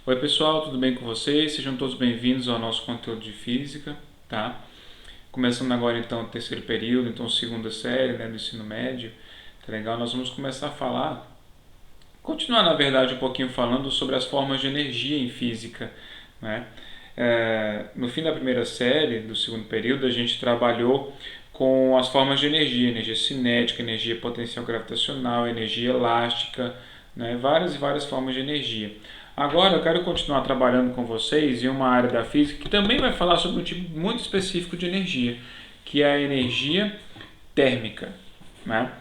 Oi pessoal, tudo bem com vocês? Sejam todos bem-vindos ao nosso conteúdo de física, tá? Começando agora então o terceiro período, então segunda série, né, do ensino médio, tá legal? Nós vamos começar a continuar na verdade um pouquinho falando sobre as formas de energia em física, né? No fim da primeira série, do segundo período, a gente trabalhou com as formas de energia, energia cinética, energia potencial gravitacional, energia elástica, né? Várias e várias formas de energia. Agora eu quero continuar trabalhando com vocês em uma área da física que também vai falar sobre um tipo muito específico de energia, que é a energia térmica, né?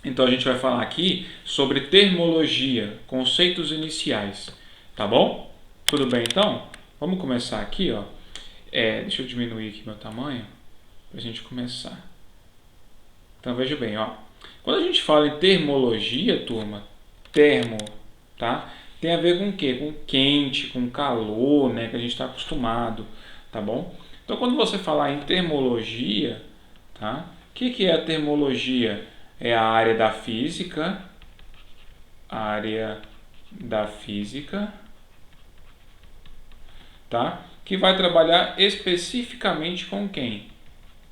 Então a gente vai falar aqui sobre termologia, conceitos iniciais, tá bom? Tudo bem então? Vamos começar aqui, ó. Deixa eu diminuir aqui meu tamanho para a gente começar. Então veja bem, ó. Quando a gente fala em termologia, turma, termo, tá? Tem a ver com o quê? Com quente, com calor, né? Que a gente está acostumado, tá bom? Então quando você falar em termologia, tá? O que é a termologia? É área da física, tá? Que vai trabalhar especificamente com quem?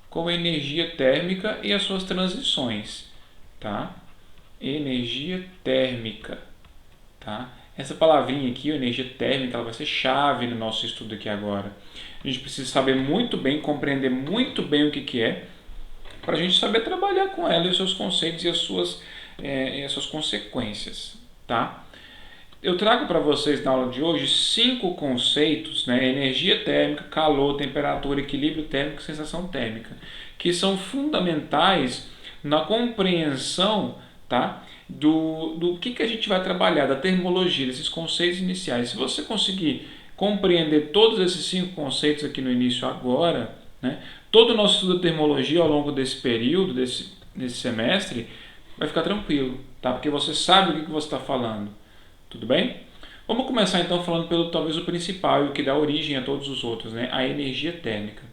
Com energia térmica e as suas transições, tá? Energia térmica, tá? Essa palavrinha aqui, energia térmica, ela vai ser chave no nosso estudo aqui agora. A gente precisa saber muito bem, compreender muito bem o que é, para a gente saber trabalhar com ela e os seus conceitos e as suas consequências, tá? Eu trago para vocês na aula de hoje 5 conceitos, né? Energia térmica, calor, temperatura, equilíbrio térmico e sensação térmica, que são fundamentais na compreensão, tá? do que a gente vai trabalhar, da termologia, desses conceitos iniciais. Se você conseguir compreender todos esses 5 conceitos aqui no início agora, né? Todo o nosso estudo de termologia ao longo desse período, desse semestre, vai ficar tranquilo, tá? Porque você sabe o que você está falando. Tudo bem? Vamos começar então falando pelo talvez o principal e o que dá origem a todos os outros, né? A energia térmica.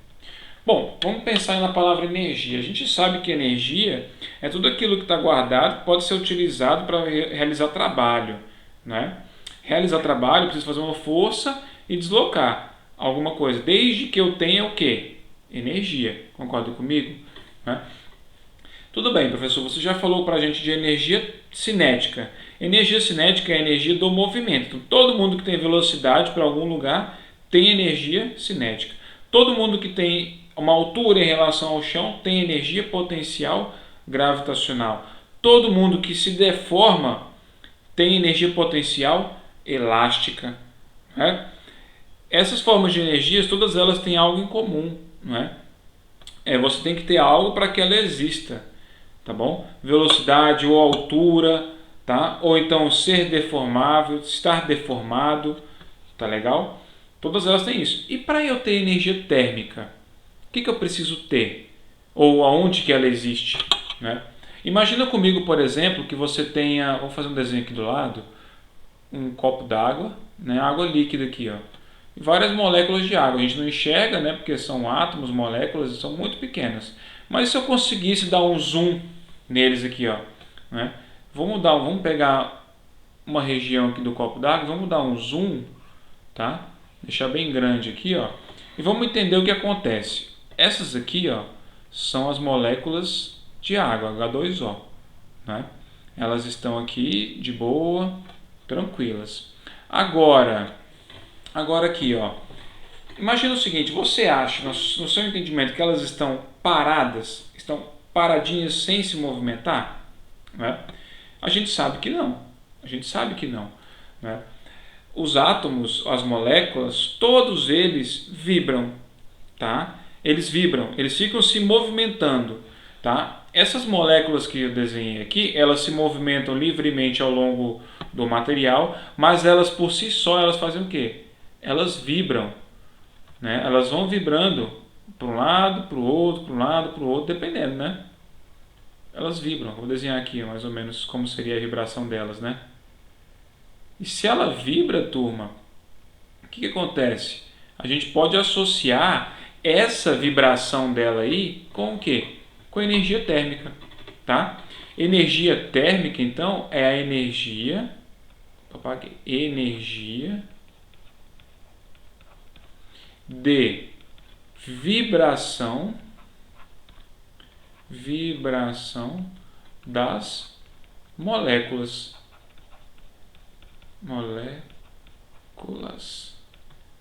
Bom, vamos pensar na palavra energia. A gente sabe que energia é tudo aquilo que está guardado, pode ser utilizado para realizar trabalho, né? Realizar trabalho, eu preciso fazer uma força e deslocar alguma coisa, desde que eu tenha o quê? Energia. Concorda comigo? Né? Tudo bem, professor, você já falou para a gente de energia cinética. Energia cinética é a energia do movimento. Então, todo mundo que tem velocidade para algum lugar tem energia cinética. Todo mundo que tem uma altura em relação ao chão tem energia potencial gravitacional. Todo mundo que se deforma tem energia potencial elástica. Né? Essas formas de energias, todas elas têm algo em comum. Né? Você tem que ter algo para que ela exista. Tá bom? Velocidade ou altura, tá? Ou então ser deformável, estar deformado, tá legal? Todas elas têm isso. E para eu ter energia térmica, o que eu preciso ter? Ou aonde que ela existe, né? Imagina comigo, por exemplo, que você tenha, vou fazer um desenho aqui do lado, um copo d'água, né? Água líquida aqui, ó. E várias moléculas de água. A gente não enxerga, né? Porque são átomos, moléculas, são muito pequenas. Mas se eu conseguisse dar um zoom neles aqui, ó, né? Vamos pegar uma região aqui do copo d'água, vamos dar um zoom, tá? Deixar bem grande aqui, ó, e vamos entender o que acontece. Essas aqui, ó, são as moléculas de água, H2O, né? Elas estão aqui de boa, tranquilas. Agora aqui, ó. Imagina o seguinte, você acha, no seu entendimento, que elas estão paradas, estão paradinhas sem se movimentar? Né? A gente sabe que não. A gente sabe que não. Né? Os átomos, as moléculas, todos eles vibram. Tá? Eles vibram, eles ficam se movimentando. Tá? Essas moléculas que eu desenhei aqui, elas se movimentam livremente ao longo do material, mas elas por si só, elas fazem o quê? Elas vibram. Né? Elas vão vibrando para um lado, para o outro, para um lado, para o outro, dependendo, né? Elas vibram. Vou desenhar aqui mais ou menos como seria a vibração delas, né? E se ela vibra, turma, o que acontece? A gente pode associar essa vibração dela aí com o quê? Com energia térmica, tá? Energia térmica, então, é a energia de vibração das moléculas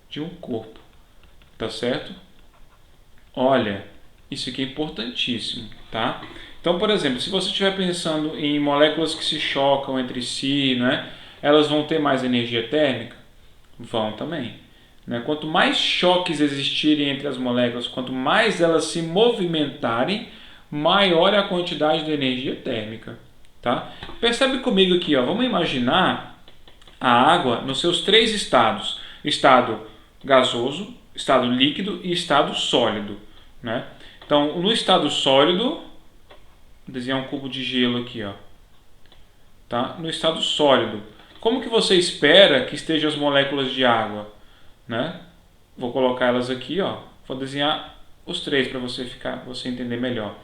de um corpo, tá certo? Olha, isso aqui é importantíssimo, tá? Então, por exemplo, se você estiver pensando em moléculas que se chocam entre si, né, elas vão ter mais energia térmica? Vão também. Né? Quanto mais choques existirem entre as moléculas, quanto mais elas se movimentarem, maior é a quantidade de energia térmica. Tá? Percebe comigo aqui, ó, vamos imaginar a água nos seus três estados: estado gasoso, estado líquido e estado sólido. Né? Então, no estado sólido, vou desenhar um cubo de gelo aqui, ó. Tá? No estado sólido, como que você espera que estejam as moléculas de água? Né? Vou colocar elas aqui, ó. Vou desenhar os três para você entender melhor.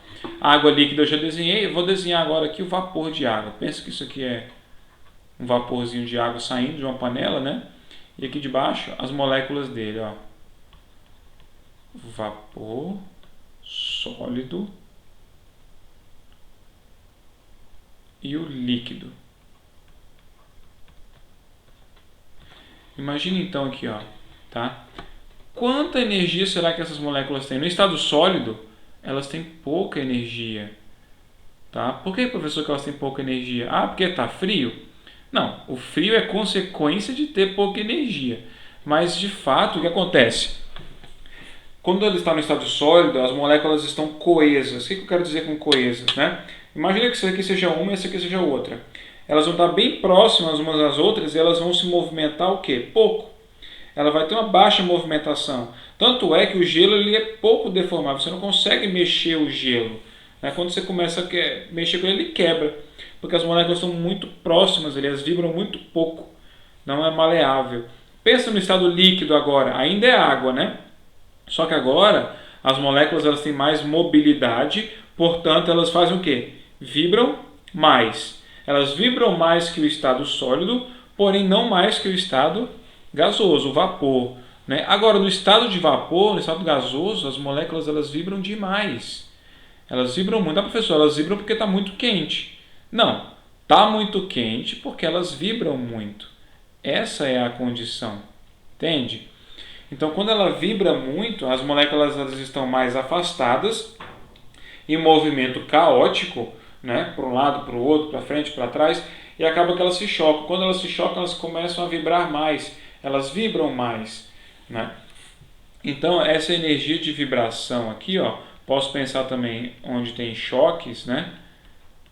A água líquida eu já desenhei, vou desenhar agora aqui o vapor de água. Pensa que isso aqui é um vaporzinho de água saindo de uma panela, né? E aqui de baixo as moléculas dele, ó. Vapor sólido e o líquido. Imagina então aqui, ó, tá? Quanta energia será que essas moléculas têm? No estado sólido, elas têm pouca energia, tá? Por que, professor, que elas têm pouca energia? Ah, porque está frio? Não, o frio é consequência de ter pouca energia. Mas, de fato, o que acontece? Quando ele está no estado sólido, as moléculas estão coesas. O que eu quero dizer com coesas, né? Imagina que isso aqui seja uma e essa aqui seja outra. Elas vão estar bem próximas umas às outras e elas vão se movimentar o quê? Pouco. Ela vai ter uma baixa movimentação. Tanto é que o gelo ele é pouco deformável. Você não consegue mexer o gelo. Quando você começa a mexer com ele, ele quebra. Porque as moléculas estão muito próximas, elas vibram muito pouco. Não é maleável. Pensa no estado líquido agora. Ainda é água, né? Só que agora as moléculas elas têm mais mobilidade. Portanto, elas fazem o quê? Vibram mais. Elas vibram mais que o estado sólido, porém não mais que o estado gasoso, o vapor. Né? Agora, no estado de vapor, no estado gasoso, as moléculas elas vibram demais. Elas vibram muito. Ah, professor, elas vibram porque está muito quente. Não, está muito quente porque elas vibram muito. Essa é a condição. Entende? Então, quando ela vibra muito, as moléculas elas estão mais afastadas, em movimento caótico, né? Para um lado, para o outro, para frente, para trás, e acaba que elas se chocam. Quando elas se chocam, elas começam a vibrar mais. Elas vibram mais, né? Então, essa energia de vibração aqui, ó, posso pensar também onde tem choques, né?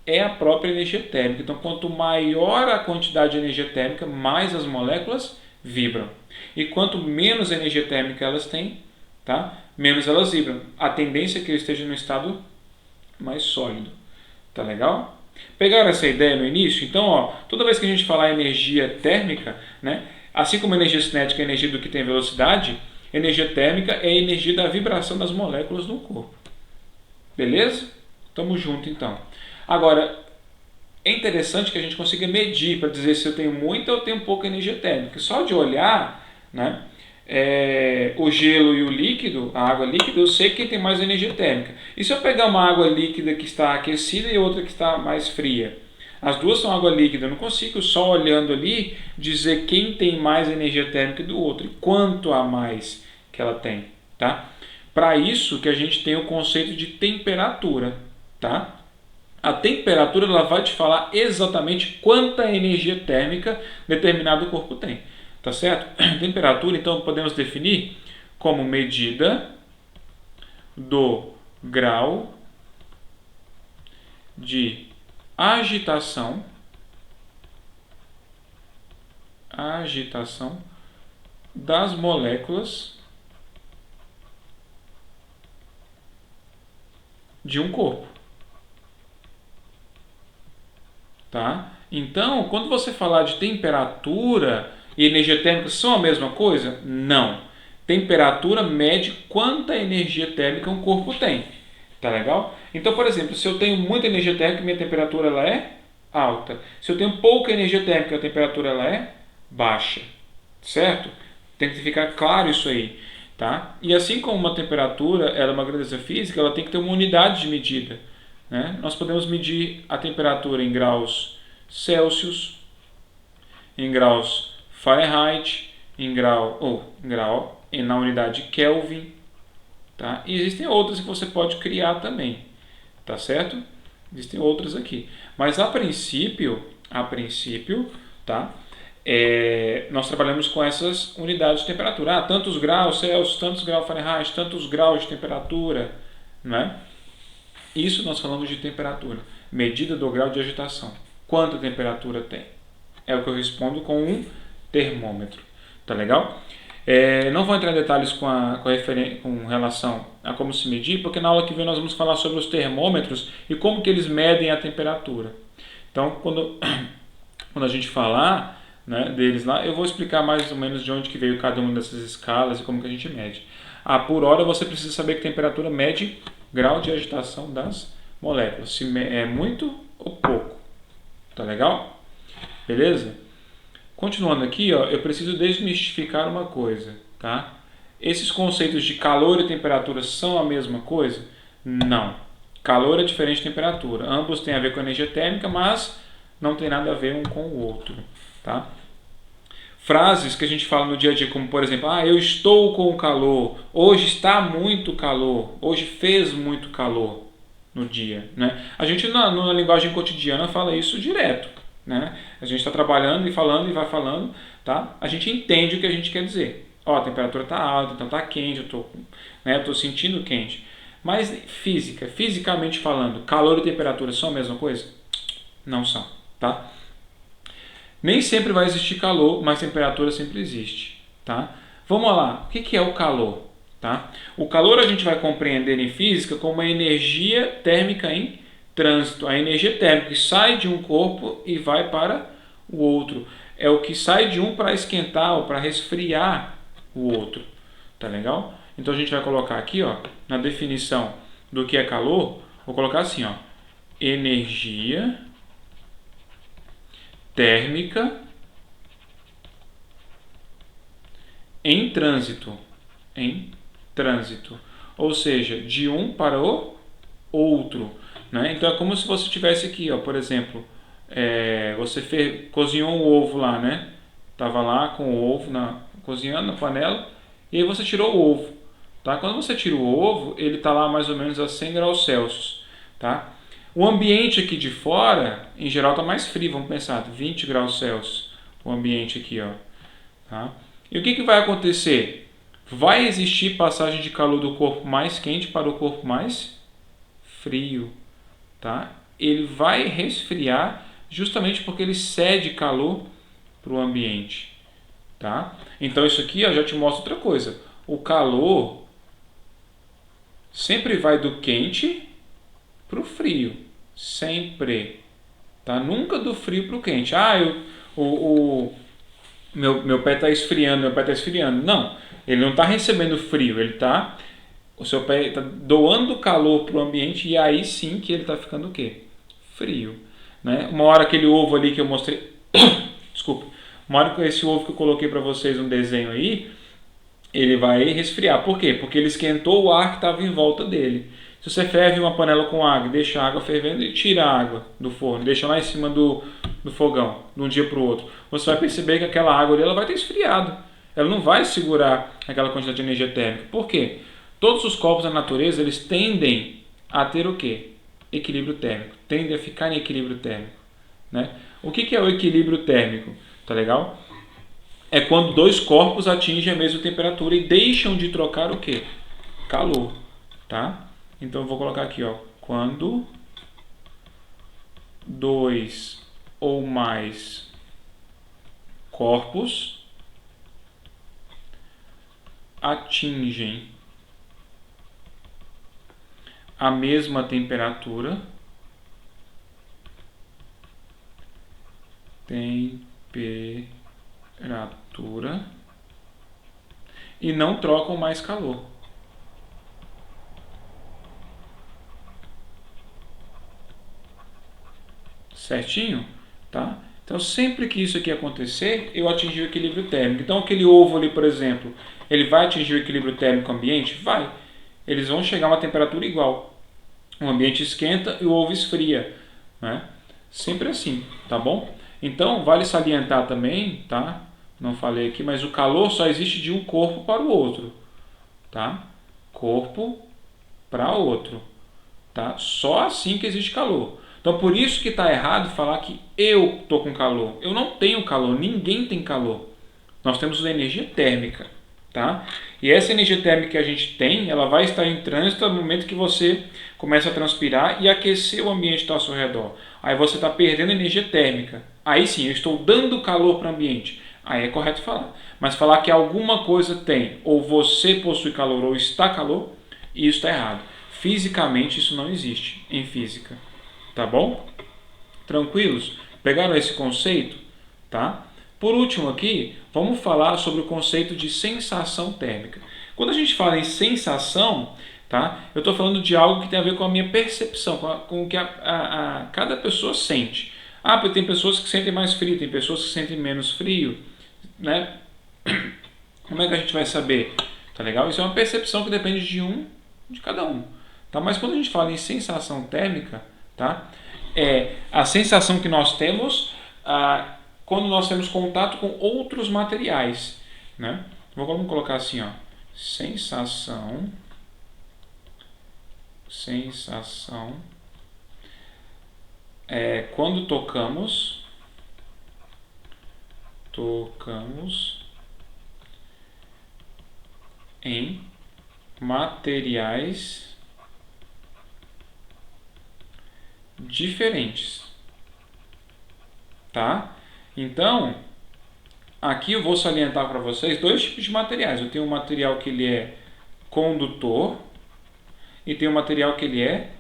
É a própria energia térmica. Então, quanto maior a quantidade de energia térmica, mais as moléculas vibram. E quanto menos energia térmica elas têm, tá? Menos elas vibram. A tendência é que eu esteja no estado mais sólido. Tá legal? Pegaram essa ideia no início? Então, ó, toda vez que a gente falar energia térmica, né? Assim como a energia cinética é a energia do que tem velocidade, energia térmica é a energia da vibração das moléculas no corpo. Beleza? Tamo junto então. Agora, é interessante que a gente consiga medir para dizer se eu tenho muita ou tenho pouca energia térmica. Só de olhar, né, o gelo e o líquido, a água líquida, eu sei quem tem mais energia térmica. E se eu pegar uma água líquida que está aquecida e outra que está mais fria? As duas são água líquida, eu não consigo só olhando ali dizer quem tem mais energia térmica do outro e quanto a mais que ela tem, tá? Para isso que a gente tem o conceito de temperatura, tá? A temperatura ela vai te falar exatamente quanta energia térmica determinado corpo tem, tá certo? Temperatura, então, podemos definir como medida do grau de agitação das moléculas de um corpo. Tá? Então, quando você falar de temperatura e energia térmica são a mesma coisa? Não. Temperatura mede quanta energia térmica um corpo tem. Tá legal? Então, por exemplo, se eu tenho muita energia térmica, minha temperatura ela é alta. Se eu tenho pouca energia térmica, a temperatura ela é baixa. Certo? Tem que ficar claro isso aí. tá? E assim como uma temperatura ela é uma grandeza física, ela tem que ter uma unidade de medida, né? Nós podemos medir a temperatura em graus Celsius, em graus Fahrenheit, na unidade Kelvin, tá? E existem outras que você pode criar também, tá certo? Existem outras aqui, mas a princípio, tá? Nós trabalhamos com essas unidades de temperatura. Tantos graus Celsius, tantos graus Fahrenheit, tantos graus de temperatura, né? Isso nós falamos de temperatura, medida do grau de agitação. Quanta temperatura tem? É o que eu respondo com um termômetro. Tá legal? Não vou entrar em detalhes com relação a como se medir, porque na aula que vem nós vamos falar sobre os termômetros e como que eles medem a temperatura. Então, quando a gente falar, né, deles lá, eu vou explicar mais ou menos de onde que veio cada uma dessas escalas e como que a gente mede. Por hora você precisa saber que temperatura mede grau de agitação das moléculas, se é muito ou pouco. Tá legal? Beleza? Continuando aqui, ó, eu preciso desmistificar uma coisa, tá? Esses conceitos de calor e temperatura são a mesma coisa? Não. Calor é diferente de temperatura. Ambos têm a ver com energia térmica, mas não tem nada a ver um com o outro, tá? Frases que a gente fala no dia a dia, como por exemplo, eu estou com calor, hoje está muito calor, hoje fez muito calor no dia, né? A gente na linguagem cotidiana fala isso direto, né? A gente está trabalhando e falando e vai falando, tá? A gente entende o que a gente quer dizer. A temperatura está alta, então está quente, eu estou sentindo quente. Mas fisicamente falando, calor e temperatura são a mesma coisa? Não são, tá? Nem sempre vai existir calor, mas temperatura sempre existe, tá? Vamos lá, o que é o calor? Tá? O calor a gente vai compreender em física como a energia térmica em trânsito. A energia térmica que sai de um corpo e vai para o outro. É o que sai de um para esquentar ou para resfriar o outro. Tá legal? Então a gente vai colocar aqui, ó, na definição do que é calor, vou colocar assim, ó, energia térmica em trânsito. Em trânsito. Ou seja, de um para o outro. Né? Então é como se você tivesse aqui, ó, por exemplo, você cozinhou um ovo lá, né? Tava lá com o ovo cozinhando na panela e aí você tirou o ovo. Tá? Quando você tira o ovo, ele está lá mais ou menos a 100 graus Celsius. Tá? O ambiente aqui de fora, em geral, está mais frio, vamos pensar, 20 graus Celsius. O ambiente aqui, ó. Tá? E o que vai acontecer? Vai existir passagem de calor do corpo mais quente para o corpo mais frio. Tá? Ele vai resfriar justamente porque ele cede calor para o ambiente. Tá? Então isso aqui já te mostra outra coisa. O calor sempre vai do quente para o frio. Sempre. Tá? Nunca do frio para o quente. Meu pé está esfriando, Não, ele não está recebendo frio, o seu pé está doando calor para o ambiente e aí sim que ele está ficando o quê? Frio. Né? Uma hora aquele ovo ali que eu mostrei, desculpa, uma hora que esse ovo que eu coloquei para vocês no desenho aí, ele vai resfriar. Por quê? Porque ele esquentou o ar que estava em volta dele. Se você ferve uma panela com água, deixa a água fervendo e tira a água do forno, deixa lá em cima do fogão, de um dia para o outro, você vai perceber que aquela água ali, ela vai ter esfriado. Ela não vai segurar aquela quantidade de energia térmica. Por quê? Todos os corpos da natureza, eles tendem a ter o quê? Equilíbrio térmico. Tendem a ficar em equilíbrio térmico. Né? O que é o equilíbrio térmico? Tá legal? É quando dois corpos atingem a mesma temperatura e deixam de trocar o quê? Calor. Tá? Então eu vou colocar aqui, ó, quando dois ou mais corpos atingem a mesma temperatura, e não trocam mais calor. Certinho? Tá? Então, sempre que isso aqui acontecer, eu atingi o equilíbrio térmico. Então, aquele ovo ali, por exemplo, ele vai atingir o equilíbrio térmico ambiente? Vai. Eles vão chegar a uma temperatura igual. O ambiente esquenta e o ovo esfria, né? Sempre assim, tá bom? Então, vale salientar também, tá? Não falei aqui, mas o calor só existe de um corpo para o outro, tá? Corpo para outro, tá? Só assim que existe calor. Então, por isso que está errado falar que eu estou com calor. Eu não tenho calor, ninguém tem calor. Nós temos energia térmica, tá? E essa energia térmica que a gente tem, ela vai estar em trânsito no momento que você começa a transpirar e aquecer o ambiente que está ao seu redor. Aí você está perdendo energia térmica. Aí sim, eu estou dando calor para o ambiente. Aí é correto falar. Mas falar que alguma coisa tem, ou você possui calor, ou está calor, isso está errado. Fisicamente isso não existe em física. Tá bom? Tranquilos? Pegaram esse conceito? Tá? Por último aqui, vamos falar sobre o conceito de sensação térmica. Quando a gente fala em sensação, tá? Eu estou falando de algo que tem a ver com a minha percepção, com o que cada pessoa sente. Ah, porque tem pessoas que sentem mais frio, tem pessoas que sentem menos frio, né? Como é que a gente vai saber? Tá legal? Isso é uma percepção que depende de cada um. Tá? Mas quando a gente fala em sensação térmica, tá? É a sensação que nós temos quando nós temos contato com outros materiais, né? Vamos colocar assim, ó, sensação quando tocamos em materiais diferentes, tá? Então, aqui eu vou salientar para vocês dois tipos de materiais. Eu tenho um material que ele é condutor e tem um material que ele é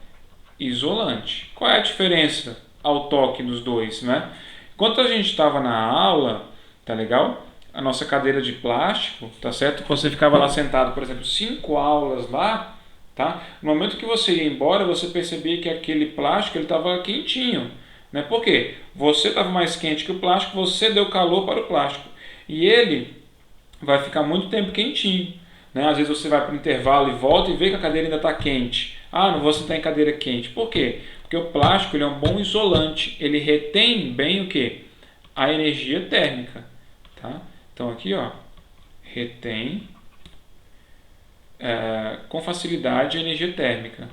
isolante. Qual é a diferença ao toque dos dois, né? Enquanto a gente estava na aula, tá legal? A nossa cadeira de plástico, tá certo? Você ficava lá sentado, por exemplo, 5 aulas lá, tá? No momento que você ia embora, você percebia que aquele plástico ele estava quentinho, né? Por quê? Você estava mais quente que o plástico, você deu calor para o plástico e ele vai ficar muito tempo quentinho, né? Às vezes você vai para o intervalo e volta e vê que a cadeira ainda está quente. Ah, não vou sentar em cadeira quente. Por quê? Porque o plástico ele é um bom isolante, ele retém bem o quê? A energia térmica, tá? Então aqui, ó, retém com facilidade a energia térmica.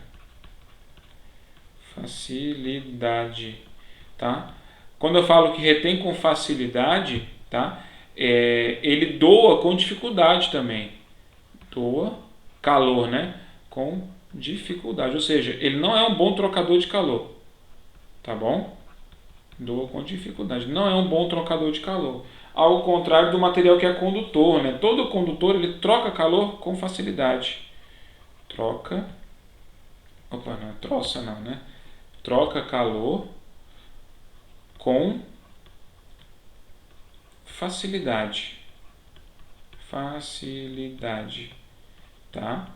Facilidade, tá? Quando eu falo que retém com facilidade, tá? Ele doa com dificuldade também. Doa calor, né? Com dificuldade, ou seja, ele não é um bom trocador de calor, tá bom? Doa com dificuldade, não é um bom trocador de calor. Ao contrário do material que é condutor, né? Todo condutor ele troca calor com facilidade. Troca, opa, não é troça não, né? Troca calor com facilidade. Facilidade, tá?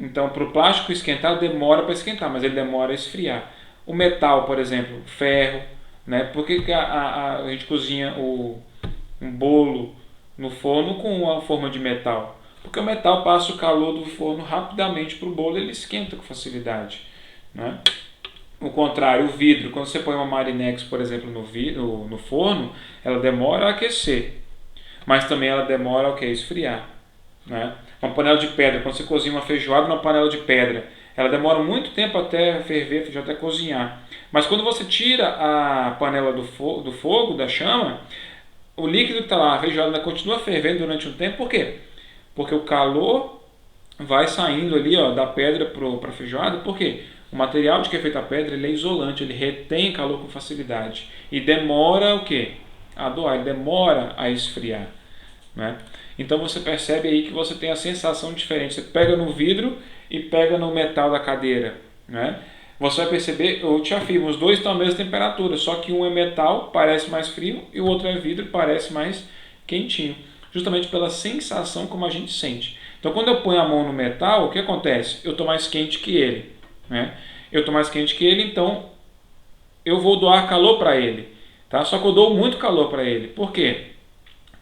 Então, para o plástico esquentar, demora para esquentar, mas ele demora a esfriar. O metal, por exemplo, ferro, né? Por que a gente cozinha um bolo no forno com uma forma de metal? Porque o metal passa o calor do forno rapidamente para o bolo e ele esquenta com facilidade, né? O contrário, o vidro, quando você põe uma Marinex, por exemplo, no forno, ela demora a aquecer, mas também ela demora a esfriar, né? Uma panela de pedra, quando você cozinha uma feijoada numa panela de pedra, ela demora muito tempo até ferver, a feijoada até cozinhar. Mas quando você tira a panela do fogo, da chama, o líquido que está lá, a feijoada ainda continua fervendo durante um tempo. Por quê? Porque o calor vai saindo ali, ó, da pedra para a feijoada. Por quê? O material de que é feita a pedra ele é isolante, ele retém calor com facilidade. E demora o quê? A doar, ele demora a esfriar, né? Então você percebe aí que você tem a sensação diferente. Você pega no vidro e pega no metal da cadeira, né? Você vai perceber, eu te afirmo, os dois estão à mesma temperatura, só que um é metal, parece mais frio, e o outro é vidro, parece mais quentinho. Justamente pela sensação como a gente sente. Então quando eu ponho a mão no metal, o que acontece? Eu estou mais quente que ele, né? Eu estou mais quente que ele, então eu vou doar calor para ele. tá? Só que eu dou muito calor para ele. Por quê?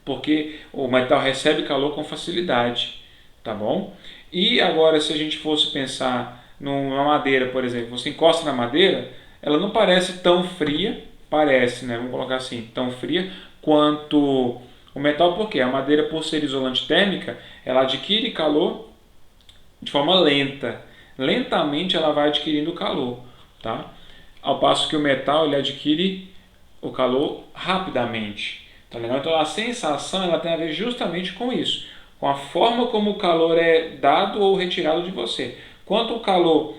Porque o metal recebe calor com facilidade, tá bom? E agora, se a gente fosse pensar numa madeira, por exemplo, você encosta na madeira, ela não parece tão fria, parece, né? Vamos colocar assim, tão fria quanto o metal, porque a madeira, por ser isolante térmica, ela adquire calor de forma lenta. Lentamente ela vai adquirindo calor, tá? Ao passo que o metal ele adquire o calor rapidamente, tá legal? Então a sensação ela tem a ver justamente com isso, com a forma como o calor é dado ou retirado de você. Quanto o calor,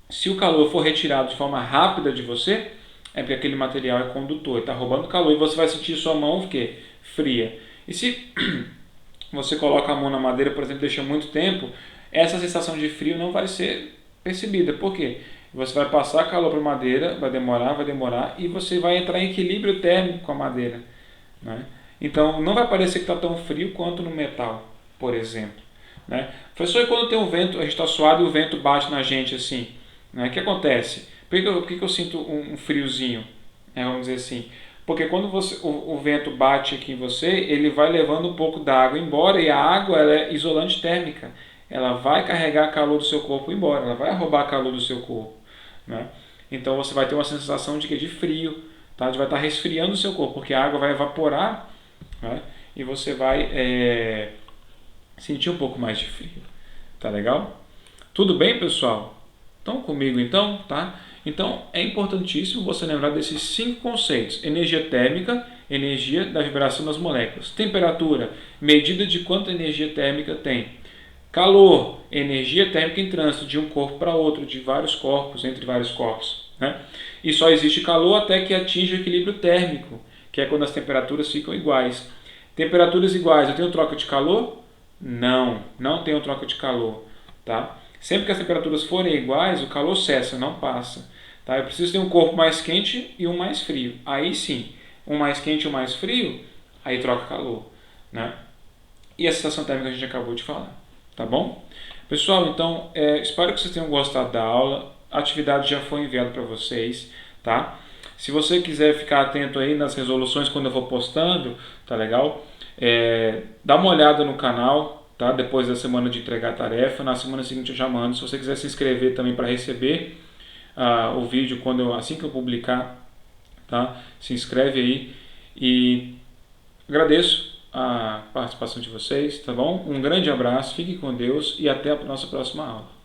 se o calor for retirado de forma rápida de você, é porque aquele material é condutor, está roubando calor e você vai sentir sua mão o quê? Fria. E se você coloca a mão na madeira, por exemplo, deixa muito tempo, essa sensação de frio não vai ser percebida. Por quê? Você vai passar calor para a madeira, vai demorar, e você vai entrar em equilíbrio térmico com a madeira, né? Então não vai parecer que está tão frio quanto no metal, por exemplo, né? Professor, e quando tem um vento, a gente está suado e o vento bate na gente assim, né? O que acontece? Por que eu sinto um friozinho? Vamos dizer assim. Porque quando o vento bate aqui em você, ele vai levando um pouco da água embora, e a água ela é isolante térmica. Ela vai carregar calor do seu corpo embora, ela vai roubar calor do seu corpo, né? Então você vai ter uma sensação de que de frio, tá? Vai estar resfriando o seu corpo, porque a água vai evaporar, né? E você vai sentir um pouco mais de frio. Tá legal? Tudo bem, pessoal? Estão comigo então, tá? Então é importantíssimo você lembrar desses 5 conceitos: energia térmica, energia da vibração das moléculas; temperatura, medida de quanta energia térmica tem; calor, energia térmica em trânsito de um corpo para outro, de vários corpos, entre vários corpos, né? E só existe calor até que atinja o equilíbrio térmico, que é quando as temperaturas ficam iguais. Temperaturas iguais, eu tenho troca de calor? Não, não tenho troca de calor, tá? Sempre que as temperaturas forem iguais, o calor cessa, não passa, tá? Eu preciso ter um corpo mais quente e um mais frio. Aí sim, um mais quente e um mais frio, aí troca calor, né? E a sensação térmica a gente acabou de falar, tá bom? Pessoal, então, espero que vocês tenham gostado da aula. A atividade já foi enviada para vocês, tá? Se você quiser ficar atento aí nas resoluções quando eu vou postando, tá legal? Dá uma olhada no canal, tá? Depois da semana de entregar a tarefa, na semana seguinte eu já mando. Se você quiser se inscrever também para receber o vídeo assim que eu publicar, tá? Se inscreve aí e agradeço a participação de vocês, tá bom? Um grande abraço, fique com Deus e até a nossa próxima aula.